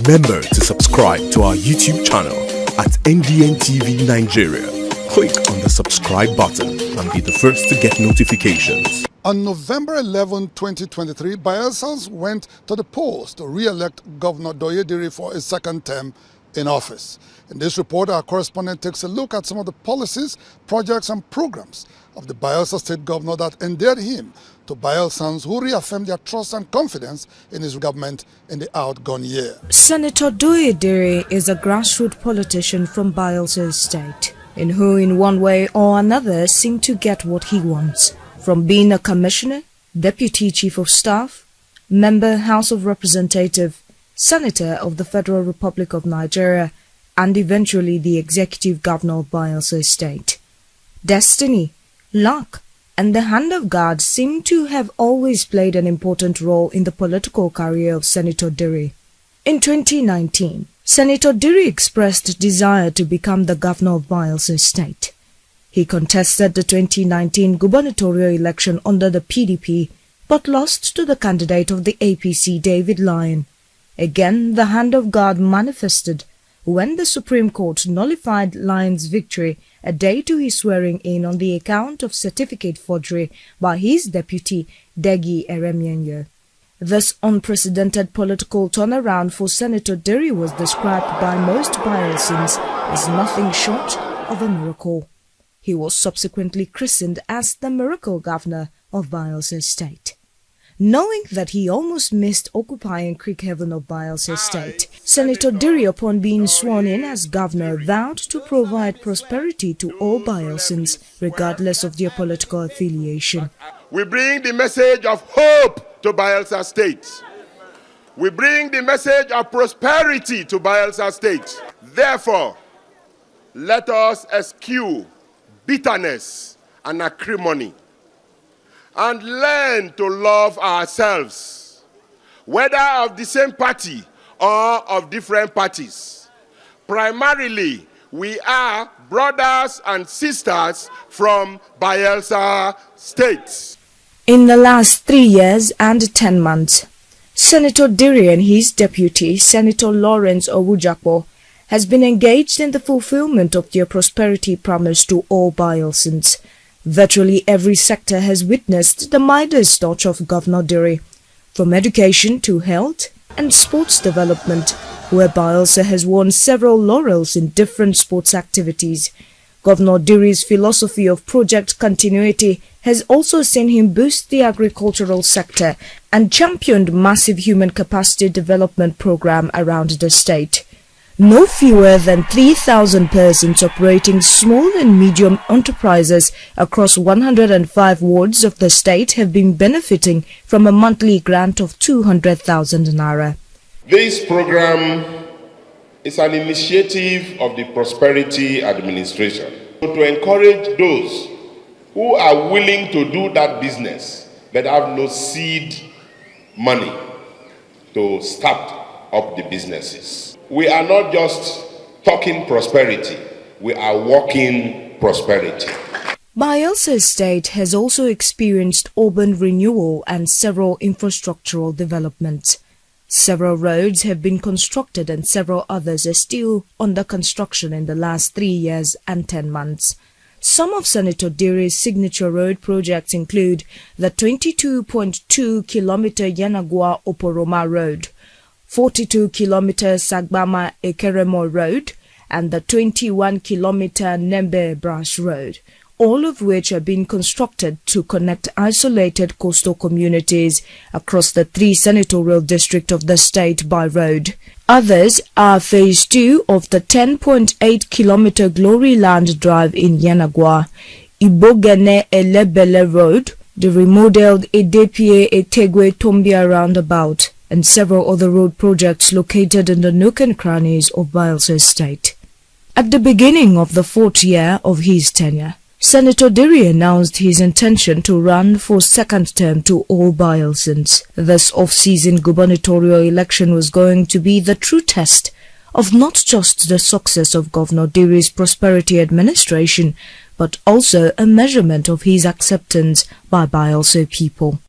Remember to subscribe to our YouTube channel at NDN TV Nigeria. Click on the subscribe button and be the first to get notifications. On November 11, 2023, Bayelsans went to the polls to re-elect Governor Douye for a second term in office. In this report, our correspondent takes a look at some of the policies, projects and programs of the Bayelsa State Governor that endeared him to Bayelsans who reaffirmed their trust and confidence in his government in the outgone year. Senator Douye is a grassroots politician from Bayelsa State, in who in one way or another seemed to get what he wants, from being a commissioner, deputy chief of staff, member House of Representatives, senator of the Federal Republic of Nigeria, and eventually the executive governor of Bayelsa State. Destiny, luck, and the hand of God seem to have always played an important role in the political career of Senator Douye. In 2019, Senator Douye expressed desire to become the governor of Bayelsa State. He contested the 2019 gubernatorial election under the PDP, but lost to the candidate of the APC, David Lyon. Again, the hand of God manifested when the Supreme Court nullified Lyon's victory a day to his swearing-in on the account of certificate forgery by his deputy, Douye. This unprecedented political turnaround for Senator Douye was described by most Bayelsans as nothing short of a miracle. He was subsequently christened as the Miracle Governor of Bayelsa State. Knowing that he almost missed occupying Creek Haven of Bayelsa State, Senator Douye, upon being sworn in as governor, vowed to provide prosperity to all Bayelsans, regardless of their political affiliation. We bring the message of hope to Bayelsa State. We bring the message of prosperity to Bayelsa State. Therefore, let us eschew bitterness and acrimony and learn to love ourselves, whether of the same party or of different parties. Primarily, we are brothers and sisters from Bayelsa State. In the last 3 years and 10 months, Senator Douye and his deputy, Senator Lawrence Owujakpo, has been engaged in the fulfillment of their prosperity promise to all Bayelsans. Virtually every sector has witnessed the Midas touch of Governor Douye, from education to health and sports development, where Bayelsa has won several laurels in different sports activities. Governor Diri'S philosophy of project continuity has also seen him boost the agricultural sector and championed massive human capacity development program around the state. No fewer than 3,000 persons operating small and medium enterprises across 105 wards of the state have been benefiting from a monthly grant of 200,000 naira. This program is an initiative of the Prosperity Administration to encourage those who are willing to do that business but have no seed money to start up the businesses. We are not just talking prosperity, we are walking prosperity. Bayelsa State has also experienced urban renewal and several infrastructural developments. Several roads have been constructed and several others are still under construction in the last 3 years and 10 months. Some of Senator Douye's signature road projects include the 22.2-kilometer Yanagwa-Oporoma Road, 42-kilometer Sagbama-Ekeremo Road, and the 21-kilometer Nembe-Brash Road, all of which are being constructed to connect isolated coastal communities across the 3 senatorial districts of the state by road. Others are Phase 2 of the 10.8-kilometer Glory Land Drive in Yanagwa, Ibogene-Elebele Road, the remodeled Edepie-Etegwe-Tombia Roundabout, and several other road projects located in the nook and crannies of Bayelsa State. At the beginning of the 4th year of his tenure, Senator Douye announced his intention to run for second term to all Bayelsans. This off-season gubernatorial election was going to be the true test of not just the success of Governor Douye's prosperity administration, but also a measurement of his acceptance by Bayelsa people.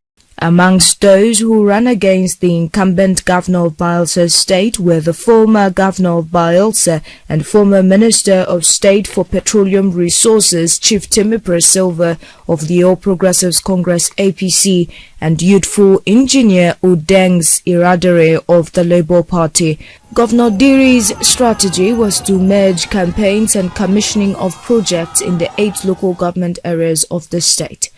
Amongst those who ran against the incumbent governor of Bayelsa State were the former governor of Bayelsa and former Minister of State for Petroleum Resources, Chief Timipre Silva of the All Progressives Congress APC, and youthful engineer Udengs Iradere of the Labour Party. Governor Diri'S strategy was to merge campaigns and commissioning of projects in the 8 local government areas of the state.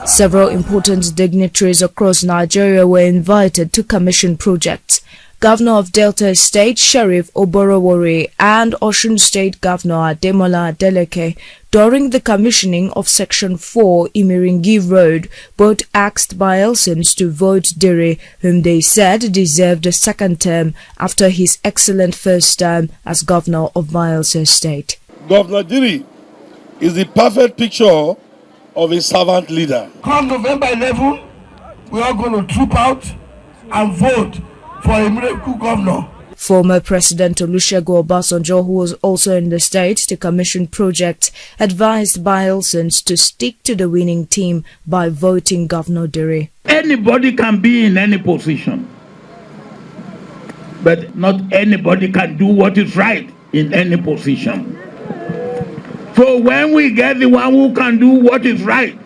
Several important dignitaries across Nigeria were invited to commission projects. Governor of Delta State, Sheriff Oborowori, and Osun State Governor Ademola Adeleke, during the commissioning of Section 4 Imiringi Road, both asked Bayelsans to vote Diri, whom they said deserved a second term after his excellent first term as Governor of Bayelsa State. Governor Diri is the perfect picture of a servant leader. Come November 11, we are going to troop out and vote for a miracle governor. Former President Olusegun Obasanjo, who was also in the state to commission projects, advised Bayelsans to stick to the winning team by voting Governor Diri. Anybody can be in any position, but not anybody can do what is right in any position. So when we get the one who can do what is right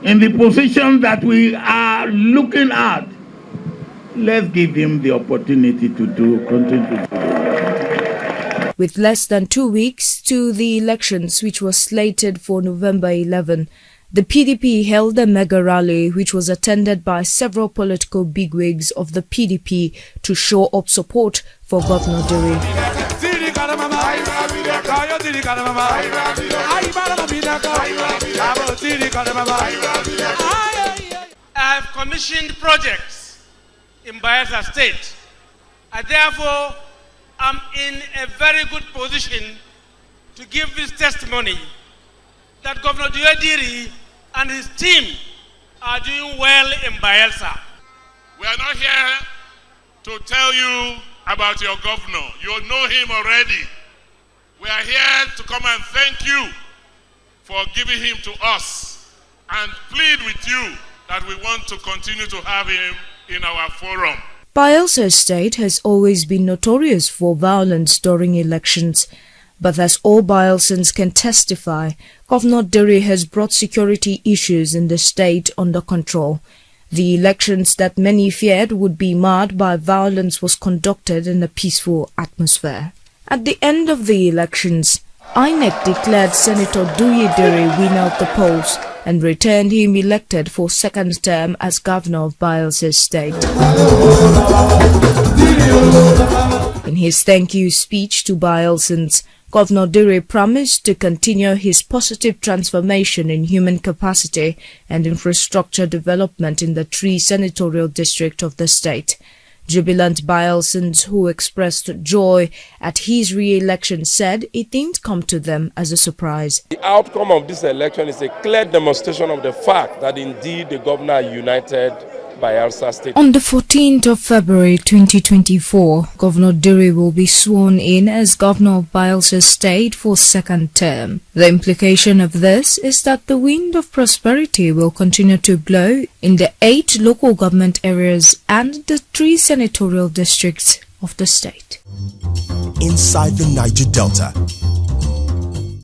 in the position that we are looking at, let's give him the opportunity to continue to do. With less than 2 weeks to the elections, which was slated for November 11, the PDP held a mega rally which was attended by several political bigwigs of the PDP to show up support for Governor Douye. I have commissioned projects in Bayelsa State. I therefore am in a very good position to give this testimony that Governor Douye and his team are doing well in Bayelsa. We are not here to tell you about your governor. You know him already. We are here to come and thank you for giving him to us and plead with you that we want to continue to have him in our forum. Bayelsa State has always been notorious for violence during elections, but as all Bayelsans can testify, Governor Douye has brought security issues in the state under control. The elections that many feared would be marred by violence was conducted in a peaceful atmosphere. At the end of the elections, INEC declared Senator Douye winner of the polls and returned him elected for second term as Governor of Bayelsa State. In his thank you speech to Bayelsans, Governor Douye promised to continue his positive transformation in human capacity and infrastructure development in the 3 senatorial districts of the state. Jubilant Bayelsans who expressed joy at his re-election said it didn't come to them as a surprise. The outcome of this election is a clear demonstration of the fact that indeed the governor united Bayelsa State. On the 14th of February 2024, Governor Douye will be sworn in as Governor of Bayelsa State for second term. The implication of this is that the wind of prosperity will continue to blow in the 8 local government areas and the 3 senatorial districts of the state. Inside the Niger Delta,